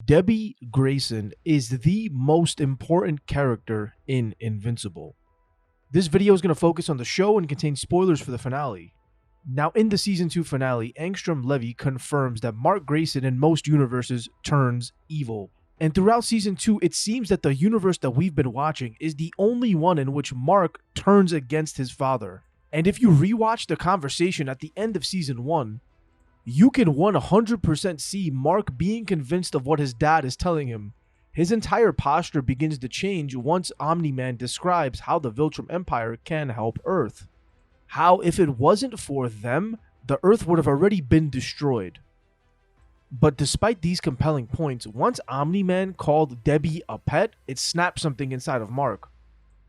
Debbie Grayson is the most important character in Invincible. This video is going to focus on the show and contain spoilers for the finale. Now, in the Season 2 finale, Angstrom Levy confirms that Mark Grayson in most universes turns evil. And throughout Season 2, it seems that the universe that we've been watching is the only one in which Mark turns against his father. And if you rewatch the conversation at the end of Season 1, you can 100% see Mark being convinced of what his dad is telling him. His entire posture begins to change once Omniman describes how the Viltrum Empire can help Earth. How if it wasn't for them, the Earth would have already been destroyed. But despite these compelling points, once Omniman called Debbie a pet, it snapped something inside of Mark.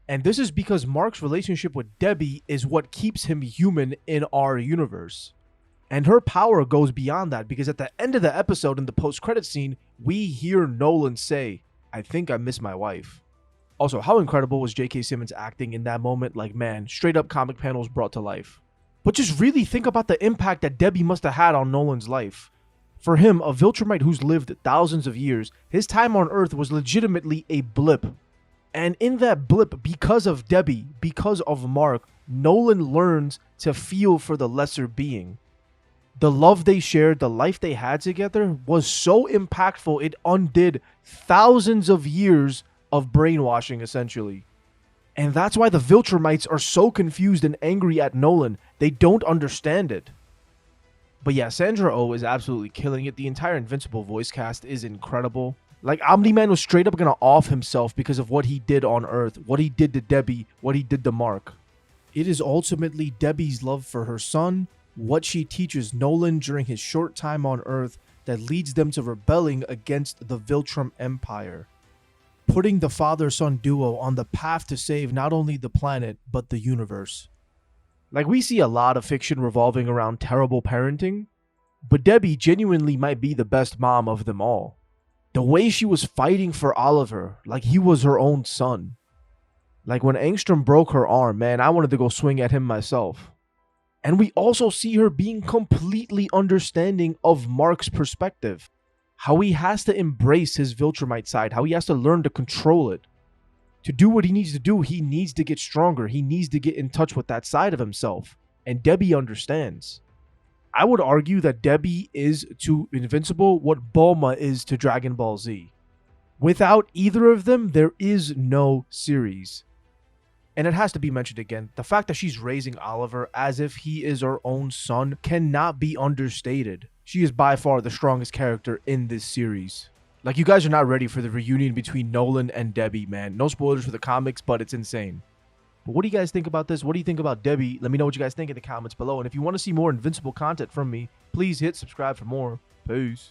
And this is because Mark's relationship with Debbie is what keeps him human in our universe. And her power goes beyond that, because at the end of the episode in the post-credit scene, we hear Nolan say, "I think I miss my wife." Also, how incredible was J.K. Simmons acting in that moment? Like, man, straight up comic panels brought to life. But just really think about the impact that Debbie must have had on Nolan's life. For him, a Viltrumite who's lived thousands of years, his time on Earth was legitimately a blip. And in that blip, because of Debbie, because of Mark, Nolan learns to feel for the lesser being. The love they shared, the life they had together was so impactful, it undid thousands of years of brainwashing, essentially. And that's why the Viltrumites are so confused and angry at Nolan. They don't understand it. But yeah, Sandra Oh is absolutely killing it. The entire Invincible voice cast is incredible. Like, Omni-Man was straight up gonna off himself because of what he did on Earth, what he did to Debbie, what he did to Mark. It is ultimately Debbie's love for her son, what she teaches Nolan during his short time on Earth, that leads them to rebelling against the Viltrum Empire, putting the father-son duo on the path to save not only the planet, but the universe. Like, we see a lot of fiction revolving around terrible parenting, but Debbie genuinely might be the best mom of them all. The way she was fighting for Oliver, like he was her own son. Like, when Angstrom broke her arm, man, I wanted to go swing at him myself. And we also see her being completely understanding of Mark's perspective. How he has to embrace his Viltrumite side, how he has to learn to control it. To do what he needs to do, he needs to get stronger. He needs to get in touch with that side of himself. And Debbie understands. I would argue that Debbie is to Invincible what Bulma is to Dragon Ball Z. Without either of them, there is no series. And it has to be mentioned again, the fact that she's raising Oliver as if he is her own son cannot be understated. She is by far the strongest character in this series. Like, you guys are not ready for the reunion between Nolan and Debbie, man. No spoilers for the comics, but it's insane. But what do you guys think about this? What do you think about Debbie? Let me know what you guys think in the comments below. And if you want to see more Invincible content from me, please hit subscribe for more. Peace.